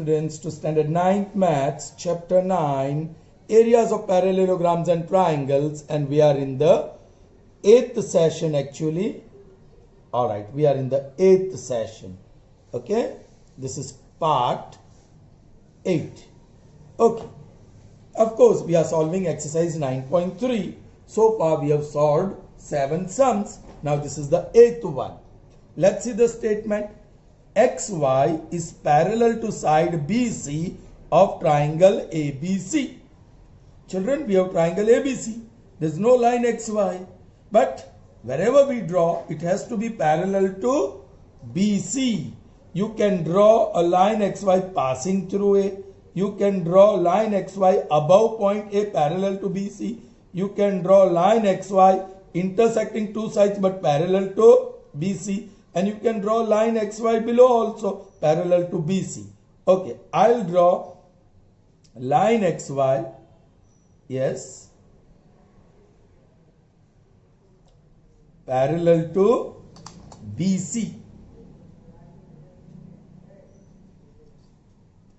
students to standard 9th maths chapter 9 areas of parallelograms and triangles, and we are in the 8th session actually. All right, we are in the 8th session. Okay, this is part 8. Okay, of course we are solving exercise 9.3. So far we have solved 7 sums. Now this is the 8th one. Let's see the statement. XY is parallel to side BC of triangle ABC. Children, we have triangle ABC. There is no line XY. But wherever we draw, it has to be parallel to BC. You can draw a line XY passing through A. You can draw line XY above point A parallel to BC. You can draw line XY intersecting two sides but parallel to BC. And you can draw line XY below also parallel to BC. Okay, I'll draw line XY. Yes. Parallel to BC.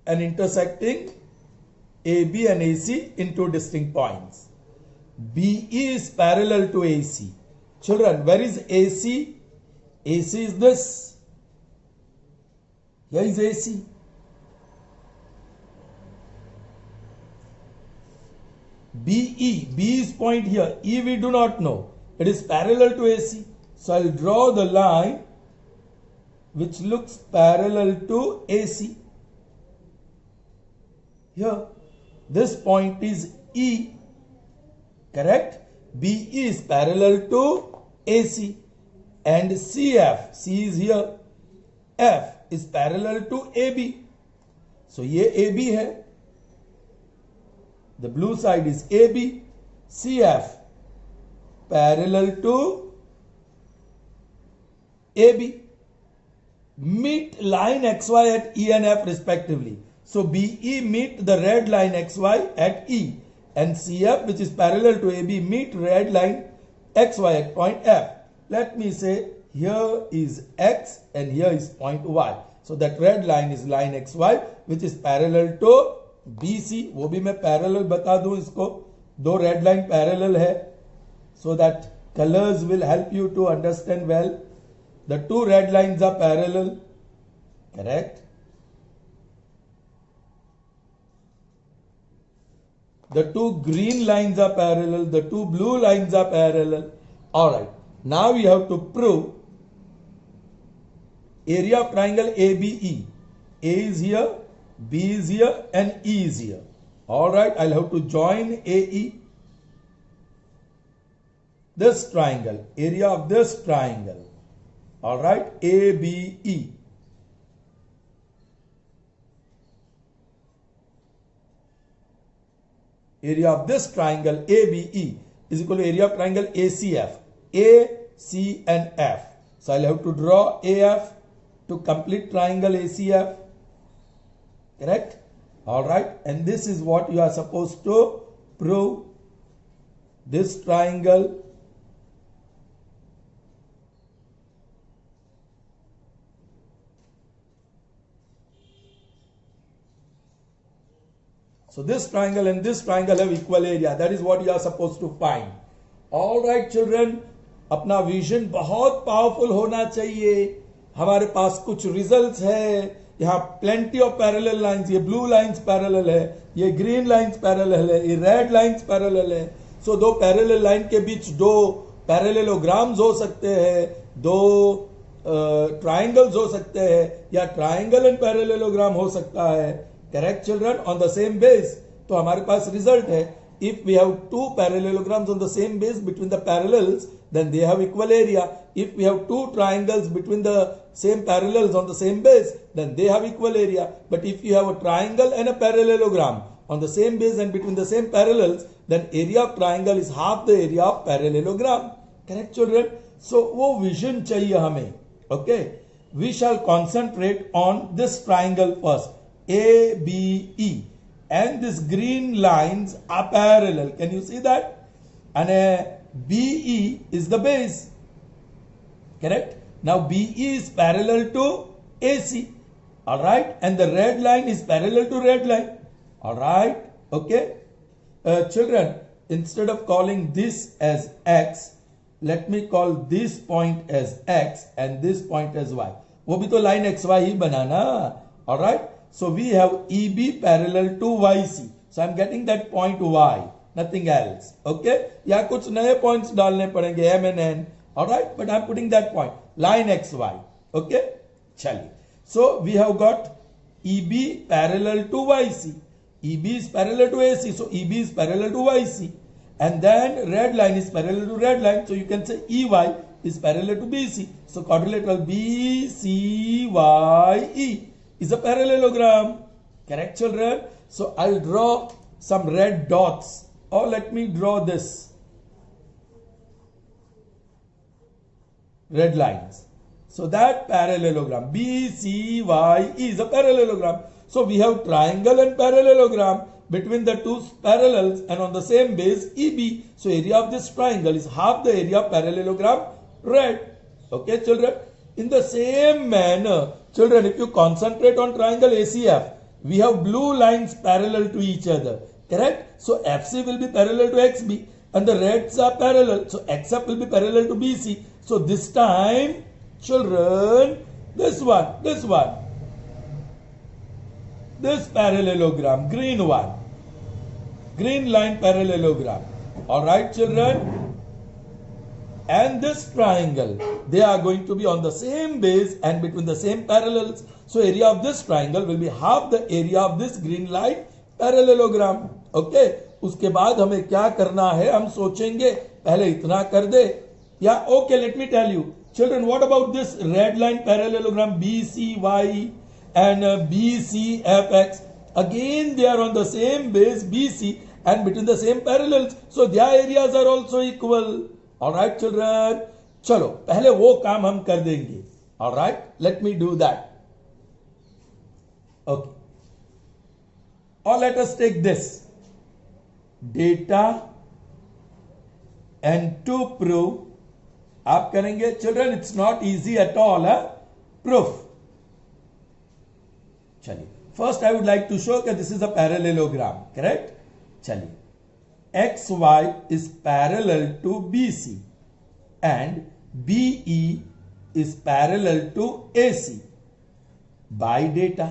And intersecting AB and AC in two distinct points. BE is parallel to AC. Children, where is AC? AC is this. Here is AC. BE. B is point here. E we do not know. It is parallel to AC. So I'll draw the line which looks parallel to AC. Here. This point is E. Correct? BE is parallel to AC. And CF, C is here, F is parallel to AB. So ये AB है. The blue side is AB. CF parallel to AB. Meet line XY at E and F respectively. So BE meet the red line XY at E, and CF, which is parallel to AB, meet red line XY at point F. Let me say here is X and here is point Y. So that red line is line XY which is parallel to BC. वो भी मैं parallel बता दूं इसको. दो red line parallel है. So that colors will help you to understand well. The two red lines are parallel. Correct? The two green lines are parallel. The two blue lines are parallel. Alright. Now we have to prove area of triangle ABE. A is here, B is here, and E is here. Alright, I'll have to join AE. This triangle, area of this triangle. Alright, ABE. Area of this triangle ABE is equal to area of triangle ACF. A, C and F. So I'll have to draw AF to complete triangle ACF. Correct? Alright. And this is what you are supposed to prove. This triangle so this triangle and this triangle have equal area. That is what you are supposed to find. Alright children. अपना vision बहुत powerful होना चाहिए. हमारे पास कुछ results है. यहाँ plenty of parallel lines. ये blue lines parallel है, ये ग्रीन लाइंस पैरेलल है, ये रेड लाइंस पैरेलल है. सो दो पैरेलल लाइन के बीच दो पैरेललोग्राम्स हो सकते हैं, दो ट्राइंगल्स हो सकते हैं, या ट्राइंगल एंड पैरेललोग्राम हो सकता है. Correct children? On the same base. तो हमारे पास रिजल्ट है. If we have two parallelograms on the same base between the parallels, then they have equal area. If we have two triangles between the same parallels on the same base, then they have equal area. But if you have a triangle and a parallelogram on the same base and between the same parallels, then area of triangle is half the area of parallelogram. Correct children? So वो vision चाहिए हमें. Okay. We shall concentrate on this triangle first. ABE. And these green lines are parallel. Can you see that? And BE is the base. Correct? Now BE is parallel to AC. All right, and the red line is parallel to red line. All right, okay. Children, instead of calling this as x, let me call this point as x and this point as y. वो भी तो line xy he banana. All right, so we have EB parallel to YC. So I'm getting that point y, nothing else. Okay, या कुछ नए points डालने पड़ेंगे M and N. All right, but I'm putting that point, line xy. Okay, चलिए. So we have got EB parallel to YC. EB is parallel to AC, so EB is parallel to YC. And then red line is parallel to red line, so you can say EY is parallel to BC. So quadrilateral BCYE is a parallelogram. Correct, children? So I'll draw some red dots, or let me draw this. Red lines. So that parallelogram BCYE is a parallelogram. So we have triangle and parallelogram between the two parallels and on the same base EB. So area of this triangle is half the area of parallelogram red. Okay, children. In the same manner, children, if you concentrate on triangle ACF, we have blue lines parallel to each other. Correct? So FC will be parallel to XB and the reds are parallel. So XF will be parallel to BC. So this time, children, this parallelogram, green one, green line parallelogram. All right, children, and this triangle, they are going to be on the same base and between the same parallels. So area of this triangle will be half the area of this green line parallelogram. Okay, उसके बाद हमें क्या करना है हम सोचेंगे, पहले इतना कर दे या okay, let me tell you, children, what about this red line parallelogram BCY and BCFX? Again, they are on the same base BC and between the same parallels, so their areas are also equal. All right, children, चलो पहले वो काम हम कर देंगे. All right, let me do that. Okay, or let us take this data and to prove. आप करेंगे, children, it's not easy at all, proof. चलिए, first I would like to show that this is a parallelogram. Correct? चलिए, XY is parallel to BC and BE is parallel to AC by data.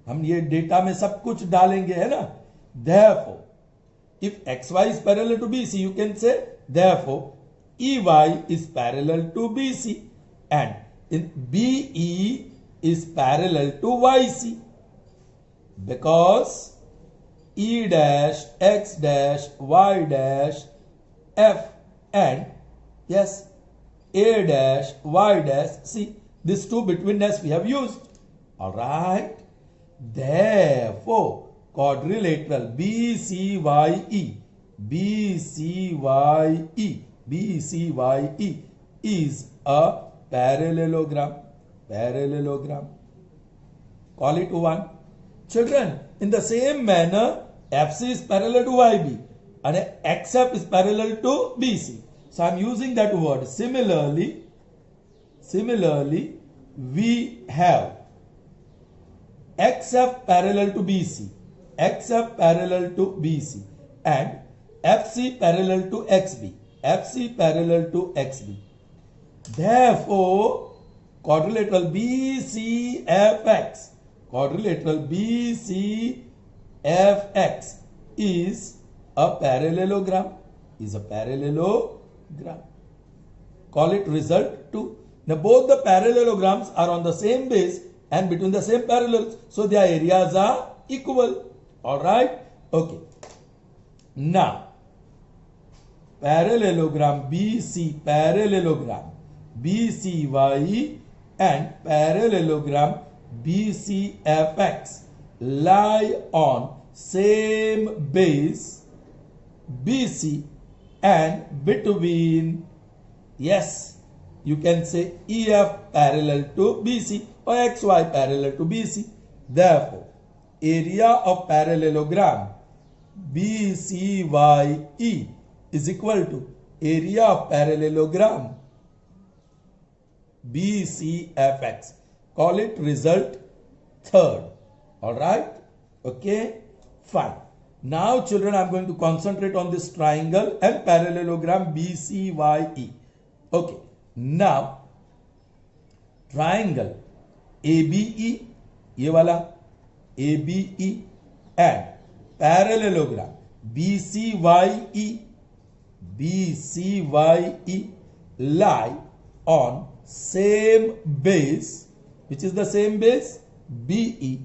हम ये data में सब कुछ डालेंगे, है ना? Therefore, if XY is parallel to BC, you can say therefore EY is parallel to BC and in BE is parallel to YC because E dash, X dash, Y dash, F and yes, A dash, Y dash, C. These two between dash we have used. Alright. Therefore, quadrilateral BCYE is a parallelogram. Call it one. Children, in the same manner, FC is parallel to YB and XF is parallel to BC. So I am using that word. Similarly, we have XF parallel to BC, and FC parallel to XB, Therefore, quadrilateral BCFX is a parallelogram. Call it result 2. Now both the parallelograms are on the same base and between the same parallels, so their areas are equal. Alright? Okay. Now, parallelogram BCYE and parallelogram BCFX lie on same base BC and between, yes, you can say EF parallel to BC or XY parallel to BC. Therefore, area of parallelogram BCYE is equal to area of parallelogram BCFX. Call it result third. All right? Okay? Fine. Now, children, I'm going to concentrate on this triangle and parallelogram BCYE. Okay. Now, triangle ABE, ये वाला ABE and parallelogram BCYE lie on same base, which is the same base BE,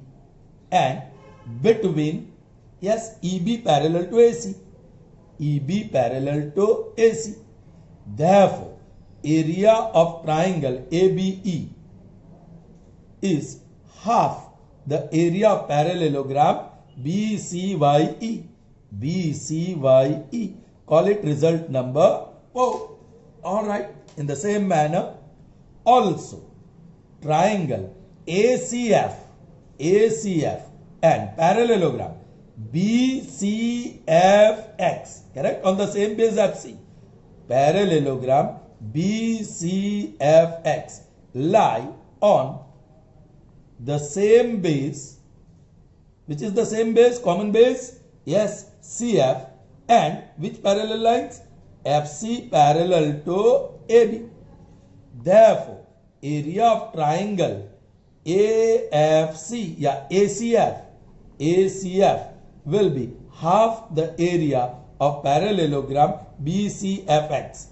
and between, yes, EB parallel to AC. EB parallel to AC. Therefore, area of triangle ABE is half the area of parallelogram BCYE. BCYE. Call it result number 4. All right. In the same manner, also triangle ACF and parallelogram BCFX, correct, on the same base FC. Parallelogram BCFX lie on the same base, which is the same base, common base, yes, CF, and which parallel lines? FC parallel to AB. Therefore, area of triangle AFC, yeah, ACF will be half the area of parallelogram BCFX.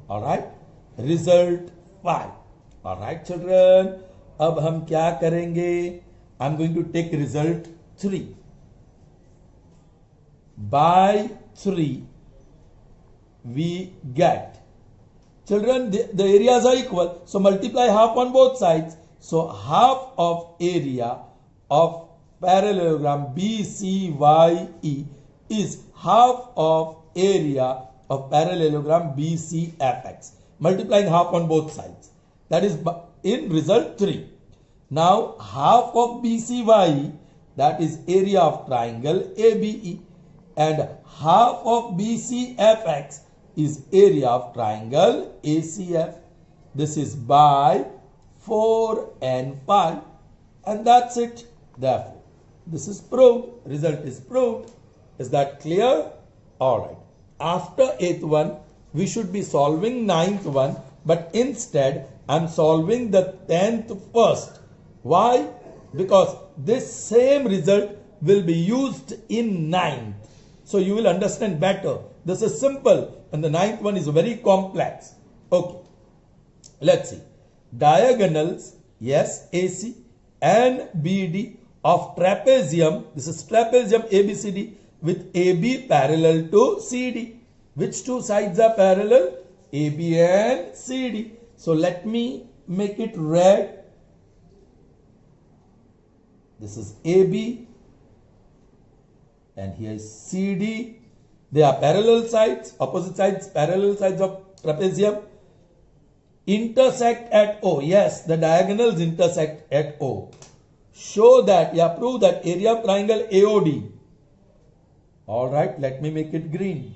All right. Result 5. All right, children. अब हम क्या करेंगे? I'm going to take result 3. By 3 we get, children, the areas are equal, so multiply half on both sides. So half of area of parallelogram BCYE is half of area of parallelogram BCFX, multiplying half on both sides. That is in result 3. Now half of BCYE, that is area of triangle ABE, and half of BCFX is area of triangle ACF. This is by 4 and 5, and that's it. Therefore, this is proved. Result is proved. Is that clear? All right. After 8th one, we should be solving 9th one, but instead I'm solving the 10th first. Why? Because this same result will be used in 9th. So you will understand better. This is simple, and the 9th one is very complex. Okay. Let's see. Diagonals, yes, AC and BD of trapezium. This is trapezium ABCD with AB parallel to CD. Which two sides are parallel? AB and CD. So let me make it red. This is AB and here is CD. They are parallel sides, opposite sides, parallel sides of trapezium. Intersect at O. Yes, the diagonals intersect at O. Show that, yeah, prove that area of triangle AOD. All right, let me make it green.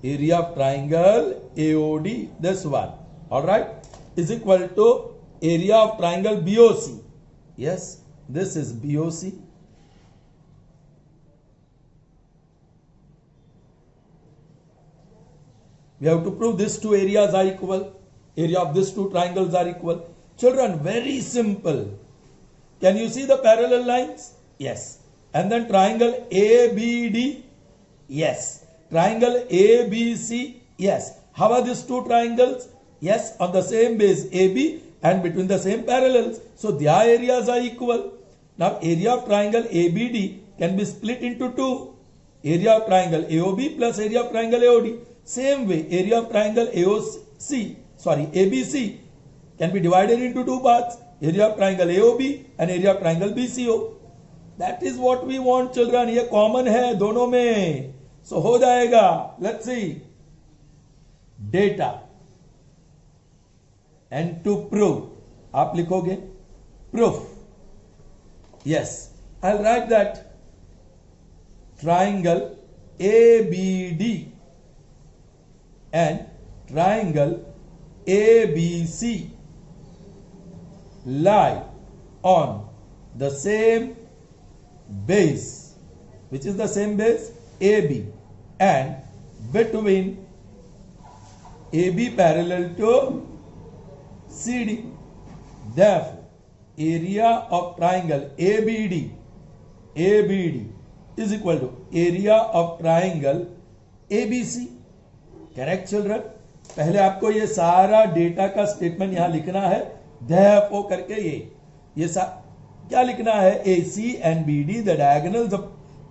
Area of triangle AOD, this one, all right, is equal to area of triangle BOC. Yes, this is BOC. We have to prove these two areas are equal. Area of these two triangles are equal. Children, very simple. Can you see the parallel lines? Yes. And then triangle ABD? Yes. Triangle ABC? Yes. How are these two triangles? Yes, on the same base AB and between the same parallels. So their areas are equal. Now area of triangle ABD can be split into two. Area of triangle AOB plus area of triangle AOD. Same way, area of triangle ABC can be divided into two parts. Area of triangle AOB and area of triangle BCO. That is what we want, children. ये common है दोनों में. So हो जाएगा. Let's see. Data. And to prove. आप लिखोगे proof. Yes. I'll write that. Triangle ABD and triangle ABC lie on the same base, which is the same base AB, and between AB parallel to CD. Therefore, area of triangle ABD is equal to area of triangle ABC. Correct children? पहले आपको ये सारा data का statement यहां लिखना है, therefore करके ये क्या लिखना है? AC and BD, the diagonals of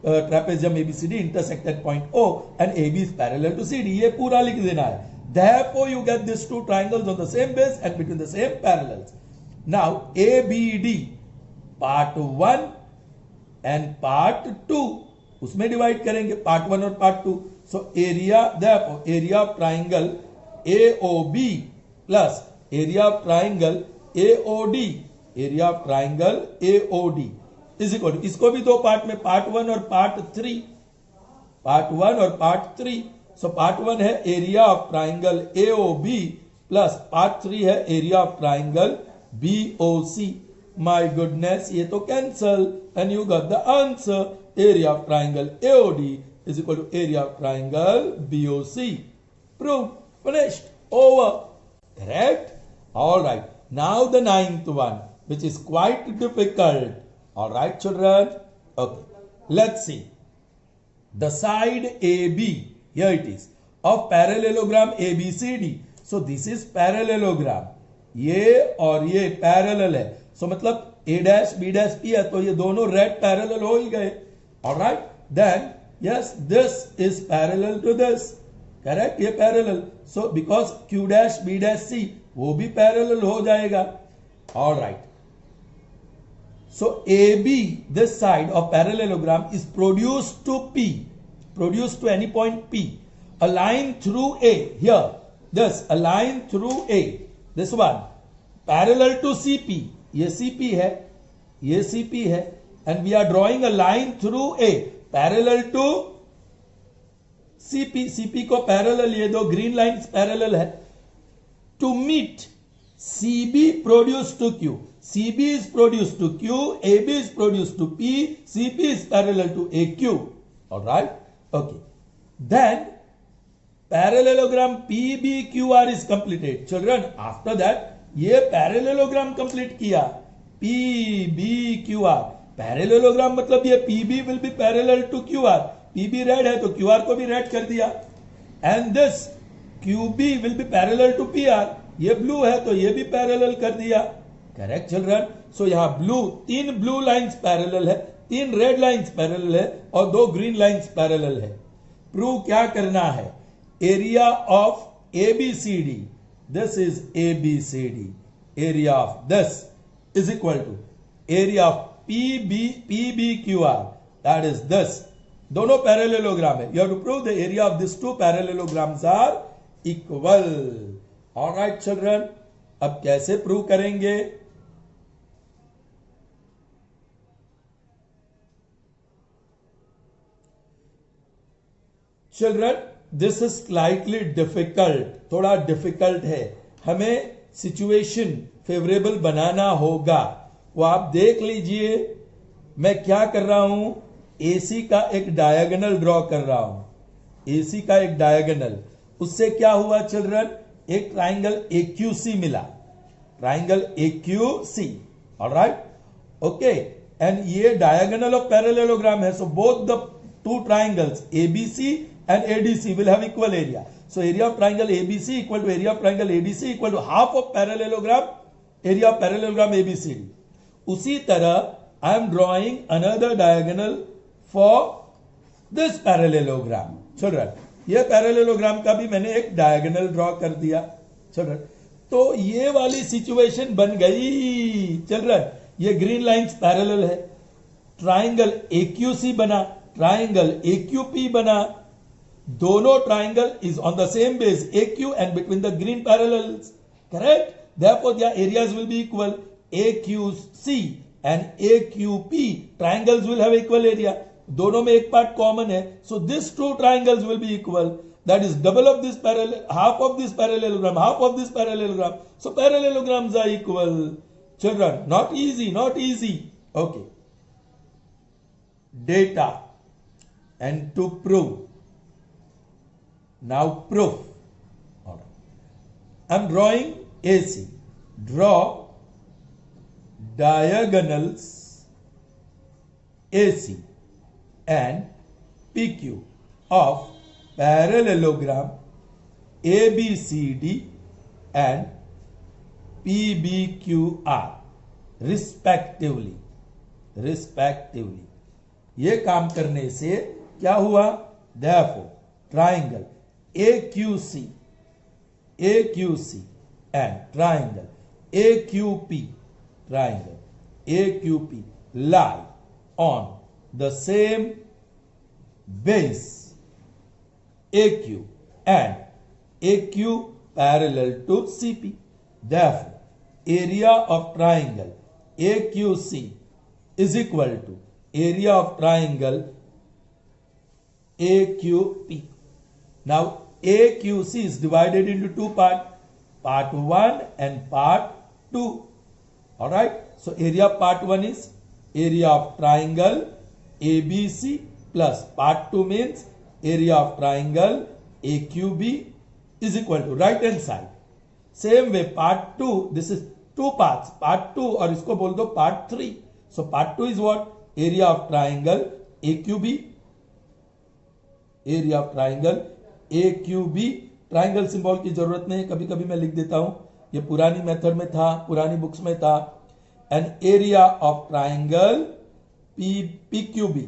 trapezium ABCD intersect at point O and AB is parallel to CD. ये पूरा लिख देना है. Therefore you get these two triangles on the same base and between the same parallels. Now ABD part 1 and part 2 उसमें divide करेंगे, part 1 और part 2. So area, therefore area of triangle AOB plus area of triangle AOD, area of triangle AOD is equal to, इसको भी दो part में, part 1 और part 3, part 1 और part 3. So part 1 है area of triangle AOB plus part 3 है area of triangle BOC. My goodness, ये तो cancel, and you got the answer. Area of triangle AOD is equal to area of triangle BOC. Proved, finished, over. Correct? All right. Now the 9th one, which is quite difficult. All right, children. Okay. Let's see. The side AB, here it is, of parallelogram ABCD. So this is parallelogram. ये और ये parallel है. सो मतलब A dash B dash P है, तो ये दोनों red parallel हो ही गए. Alright, then yes, this is parallel to this. Correct, ये parallel. So because Q dash B dash C वो भी पैरेलल हो जाएगा. Alright, so AB, this side of parallelogram is produced to P, produced to any point P. A line through A, here, this, a line through A, this one, parallel to CP. ये CP है, ये CP है, and we are drawing a line through A parallel to CP. CP को parallel, ये दो green lines parallel है. To meet CB produced to Q. CB is produced to Q, AB is produced to P, CP is parallel to AQ. All right? Okay. Then parallelogram PBQR is completed. Children, after that ये parallelogram complete किया, PBQR. Parallelogram मतलब ये PB will be parallel to QR. PB red है तो QR को भी red कर दिया. And this QB will be parallel to PR. ये ब्लू है तो ये भी पैरेलल कर दिया. Correct children? सो यहां ब्लू, 3 ब्लू लाइंस पैरेलल है, 3 रेड लाइंस पैरेलल है और 2 ग्रीन लाइंस पैरेलल है. प्रूव क्या करना है? Area of ABCD, this is ABCD, area of this is equal to area of PBQR, that is this. दोनों parallelogram है. You have to prove the area of these two parallelograms are equal. All right children, अब कैसे prove करेंगे? Children, this is slightly difficult, थोड़ा difficult है. हमें situation favourable बनाना होगा. वो आप देख लीजिए, मैं क्या कर रहा हूं, AC का एक डायगोनल ड्रॉ कर रहा हूं. AC का एक डायगोनल, उससे क्या हुआ चिल्ड्रन? एक ट्राइंगल AQC मिला, triangle AQC. Alright, okay. And ये डायगोनल ऑफ पैरेललोग्राम है. So both the two triangles ABC and ADC will have equal area. So area of triangle ABC equal to area of triangle ADC equal to half of parallelogram area of parallelogram ABCD. उसी तरह I am drawing another diagonal for this parallelogram. Children, ये parallelogram का भी मैंने एक diagonal draw कर दिया. Children, तो ये वाली situation बन गई. Children, ये green lines parallel है, triangle AQC बना, triangle AQP बना. दोनों triangle is on the same base AQ and between the green parallels. Correct? Therefore their areas will be equal. AQC and AQP triangles will have equal area. दोनों में एक part common है. So these two triangles will be equal. that is double of this parallel, half of this parallelogram, half of this parallelogram. So parallelograms are equal. Children, not easy, not easy. Okay. Data and to prove. Now proof. All right. I'm drawing AC. Draw diagonals AC and PQ of parallelogram ABCD and PBQR respectively. ये काम करने से क्या हुआ? Therefore, triangle AQC and triangle AQP lie on the same base AQ and AQ parallel to CP. Therefore, area of triangle AQC is equal to area of triangle AQP. Now, AQC is divided into two parts, part 1 and part 2. Alright, so area of part 1 is area of triangle ABC plus part 2 means area of triangle AQB is equal to right hand side. Same way part 2, this is two parts, part 2 or isko bol do part 3. So part 2 is what? Area of triangle AQB. area of triangle AQB. Triangle symbol की जरूरत नहीं, कभी कभी मैं लिख देता हूं, ये पुरानी मेथड में था, पुरानी बुक्स में था. An area of triangle PQB.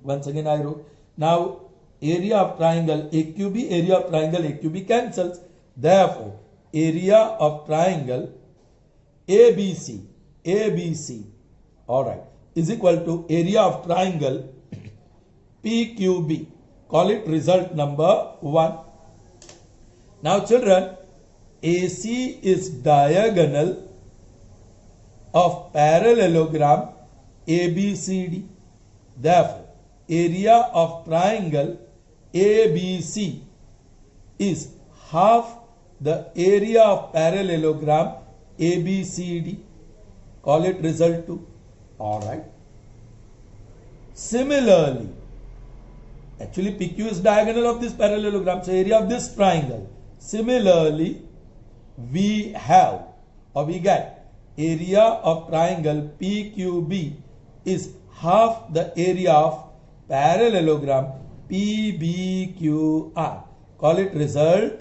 Once again I wrote. Now area of triangle AQB, area of triangle AQB cancels. Therefore, area of triangle ABC, all right, is equal to area of triangle PQB. Call it result number 1. Now children, AC is diagonal of parallelogram ABCD. Therefore, area of triangle ABC is half the area of parallelogram ABCD. Call it result 2. All right. Similarly, actually PQ is diagonal of this parallelogram, so area of this triangle. Similarly, we have or we get area of triangle PQB is half the area of parallelogram PBQR. Call it result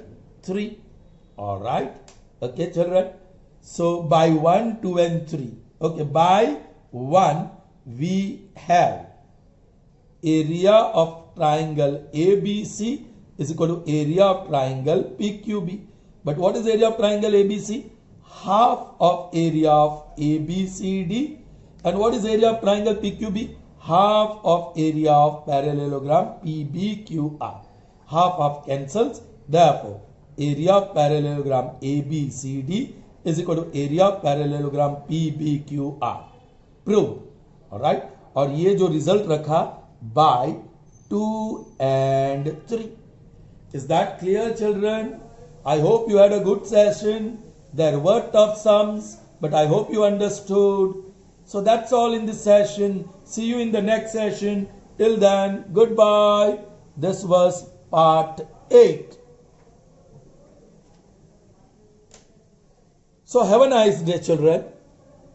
3. All right. Okay, children. So by 1, 2 and 3. Okay, by 1 we have area of triangle ABC is equal to area of triangle PQB. But what is area of triangle ABC? Half of area of ABCD. And what is area of triangle PQB? Half of area of parallelogram PBQR. Half of cancels. Therefore, area of parallelogram ABCD is equal to area of parallelogram PBQR. Prove. Alright. और ये जो result रखा by 2 and 3. Is that clear, children? I hope you had a good session. There were tough sums, but I hope you understood. So that's all in this session. See you in the next session. Till then, goodbye. This was part 8. So have a nice day, children.